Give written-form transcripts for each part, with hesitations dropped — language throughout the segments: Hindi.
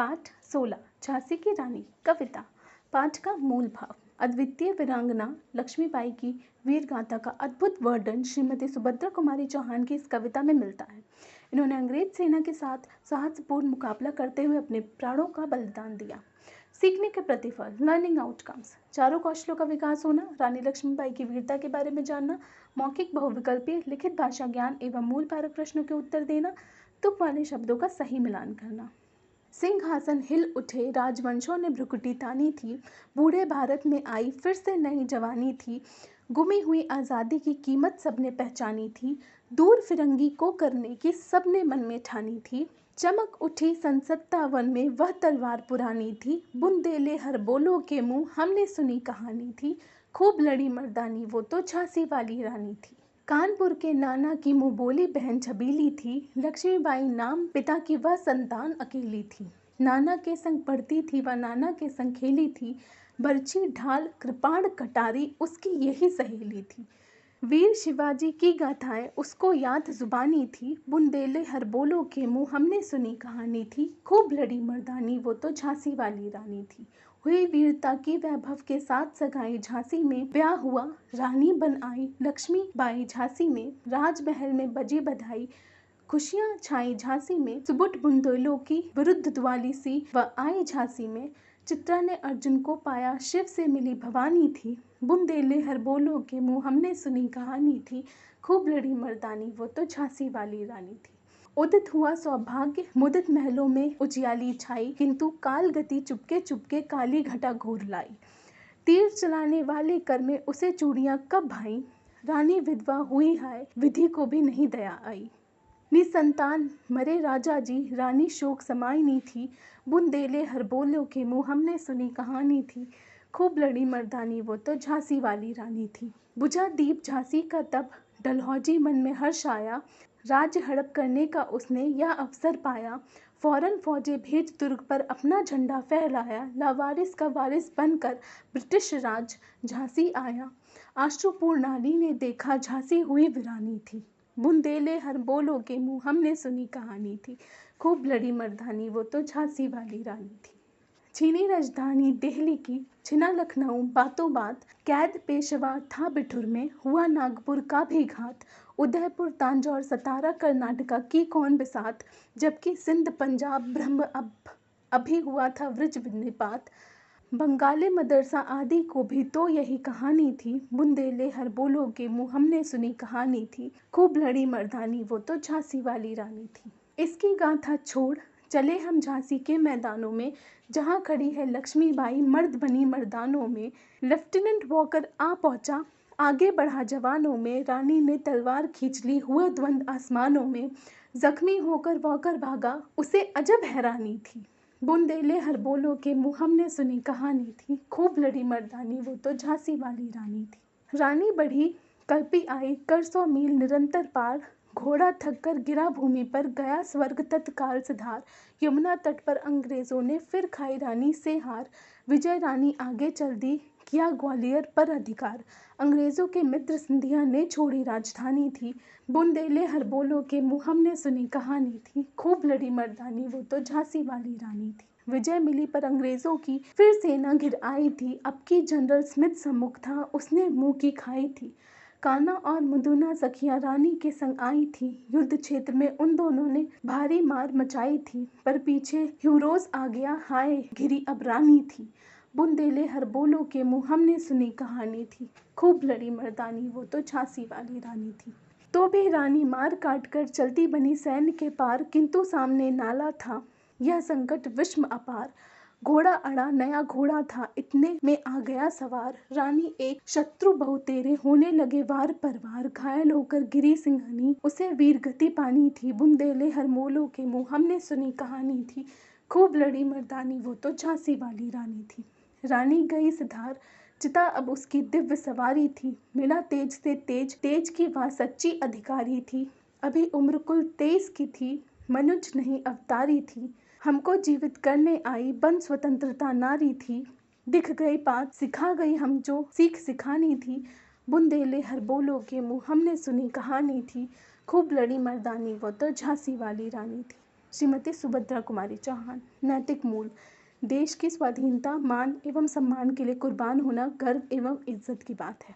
पाठ 16 झांसी की रानी कविता। पाठ का मूल भाव। अद्वितीय वीरांगना लक्ष्मीबाई की वीर गाथा का अद्भुत वर्णन श्रीमती सुभद्रा कुमारी चौहान की इस कविता में मिलता है। इन्होंने अंग्रेज सेना के साथ साहसपूर्ण मुकाबला करते हुए अपने प्राणों का बलिदान दिया। सीखने के प्रतिफल, लर्निंग आउटकम्स, चारों कौशलों का विकास होना, रानी लक्ष्मीबाई की वीरता के बारे में जानना, मौखिक बहुविकल्पीय लिखित भाषा ज्ञान एवं मूल पारक प्रश्नों के उत्तर देना, तुक वाले शब्दों का सही मिलान करना। सिंहासन हिल उठे, राजवंशों ने भ्रुकुटी तानी थी, बूढ़े भारत में आई फिर से नई जवानी थी, गुमी हुई आज़ादी की कीमत सबने पहचानी थी, दूर फिरंगी को करने की सबने मन में ठानी थी, चमक उठी सन 57 में वह तलवार पुरानी थी, बुंदेले हर बोलो के मुंह हमने सुनी कहानी थी, खूब लड़ी मर्दानी वो तो झांसी वाली रानी थी। कानपुर के नाना की मुँह बोली बहन छबीली थी, लक्ष्मीबाई नाम पिता की वह संतान अकेली थी, नाना के संग पढ़ती थी वह नाना के संग खेली थी, बर्छी ढाल कृपाण कटारी उसकी यही सहेली थी, वीर शिवाजी की गाथाएं उसको याद जुबानी थी, बुंदेले हर बोलो के मुँह हमने सुनी कहानी थी, खूब लड़ी मर्दानी वो तो झांसी वाली रानी थी, हुई वीरता की वैभव के साथ सगाई झांसी में, ब्याह हुआ रानी बन आई लक्ष्मीबाई झांसी में, राजमहल में बजी बधाई खुशियां छाई झांसी में, सुबुट बुंदेलों की विरुद्ध द्वाली सी वह आई झांसी में, चित्रा ने अर्जुन को पाया शिव से मिली भवानी थी, बुंदेले हर बोलो के मुँह हमने सुनी कहानी थी, खूब लड़ी मर्दानी वो तो झांसी वाली रानी थी। उदित हुआ सौभाग्य मुदित महलों में उजियाली छाई, किंतु काल गति चुपके चुपके काली घटा घोर लाई, तीर चलाने वाले कर में उसे चूड़ियां कब भाई, रानी विधवा हुई हाय विधि को भी नहीं दया आई, निसंतान मरे राजा जी रानी शोक समाईनी थी, बुंदेले हर बोलो के मुँह हमने सुनी कहानी थी, खूब लड़ी मर्दानी वो तो झांसी वाली रानी थी। बुझा दीप झांसी का तब डलहौजी मन में हर्ष आया, राज्य हड़प करने का उसने यह अवसर पाया, फौरन फौजे भेज दुर्ग पर अपना झंडा फहराया, लावारिस का वारिस बनकर ब्रिटिश राज झांसी आया, आश्रुपूर्ण नारी ने देखा झांसी हुई वीरानी थी, बुंदेले हर बोलो के मुँह हमने सुनी कहानी थी, खूब लड़ी मर्दानी वो तो झांसी वाली रानी थी। चीनी राजधानी दिल्ली की छिना लखनऊ बातों बात, कैद पेशवा था बिठुर में, हुआ नागपुर का भी घात, उदयपुर तांजौर सतारा कर्नाटका की कौन बिसात, जबकि सिंध पंजाब ब्रह्म अभी हुआ था वृज निपात, बंगाली मदरसा आदि को भी तो यही कहानी थी, बुंदेले हर बोलो के मुँह हमने सुनी कहानी थी, खूब लड़ी मर्दानी वो तो झांसी वाली रानी थी। इसकी गाथा छोड़ चले हम झांसी के मैदानों में, जहाँ खड़ी है लक्ष्मीबाई मर्द बनी मर्दानों में, लेफ्टिनेंट वॉकर आ पहुँचा आगे बढ़ा जवानों में, रानी ने तलवार खींच ली हुआ द्वंद आसमानों में, जख्मी होकर वॉकर भागा उसे अजब हैरानी थी, बुंदेले हर बोलो के मुँह हमने सुनी कहानी थी, खूब लड़ी मर्दानी वो तो झांसी वाली रानी थी। रानी बढ़ी कल्पी आई कर 100 मील निरंतर पार, घोड़ा थक कर गिरा भूमि पर गया स्वर्ग तत्काल सिधार, यमुना तट पर अंग्रेजों ने फिर खाई रानी से हार, विजय रानी आगे चल दी किया ग्वालियर पर अधिकार, अंग्रेजों के मित्र सिंधिया ने छोड़ी राजधानी थी, बुंदेले हर बोलो के मुँह हमने सुनी कहानी थी, खूब लड़ी मर्दानी वो तो झांसी वाली रानी थी। विजय मिली पर अंग्रेजों की फिर सेना घिर आई थी, अब की जनरल स्मिथ सम्मुख था उसने मुँह की खाई थी, कान्हा और मुदुना सखिया रानी के संग आई थी, युद्ध क्षेत्र में उन दोनों ने भारी मार मचाई थी, पर पीछे ह्यूरोज आ गया हाय घिरी अब रानी थी, बुंदेले हर बोलो के मुँह हमने सुनी कहानी थी, खूब लड़ी मर्दानी वो तो झांसी वाली रानी थी। तो भी रानी मार काट कर चलती बनी सैन्य के पार, किंतु सामने नाला था यह संकट विषम अपार, घोड़ा अड़ा नया घोड़ा था इतने में आ गया सवार, रानी एक शत्रु बहु तेरे होने लगे वार पर वार, घायल होकर गिरी सिंहनी उसे वीर गति पानी थी, बुंदेले हर बोलो के मुँह हमने सुनी कहानी थी, खूब लड़ी मर्दानी वो तो झांसी वाली रानी थी। रानी गई सिधार चिता अब उसकी दिव्य सवारी थी, मिला तेज से तेज तेज की वह सच्ची अधिकारी थी, अभी उम्र कुल 23 की थी, मनुज नहीं अवतारी थी, हमको जीवित करने आई बन स्वतंत्रता नारी थी, दिख गई बात सिखा गई हम जो सीख सिखानी थी, बुंदेले हर बोलो के मुँह हमने सुनी कहानी थी, खूब लड़ी मर्दानी वो तो झांसी वाली रानी थी। श्रीमती सुभद्रा कुमारी चौहान। नैतिक मूल, देश की स्वाधीनता, मान एवं सम्मान के लिए कुर्बान होना गर्व एवं इज्जत की बात है।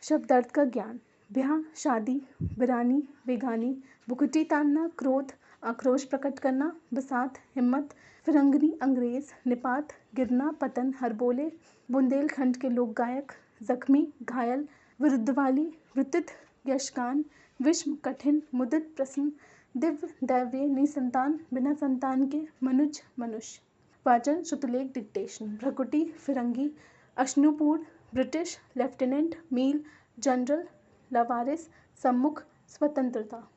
शब्दार्थ का ज्ञान, ब्याह, शादी, वीरानी, बेगानी, बुकुटी तानना, क्रोध, आक्रोश प्रकट करना, बसात, हिम्मत, फिरंगनी, अंग्रेज, निपात, गिरना, पतन, हरबोले, बुंदेलखंड के लोक गायक, जख्मी, घायल, विरुद्धवाली, वृत्तित, यशगान, विषम, कठिन, मुदित, प्रसन्न, दिव्य, दैवीय, निसंतान, बिना संतान के, मनुज, मनुष्य। वाचन, श्रुतलेख, डिक्टेशन। भ्रकुटी, फिरंगी, अश्नुपूर्ण, ब्रिटिश, लेफ्टिनेंट, मील, जनरल, लावारिस, सम्मुख, स्वतंत्रता।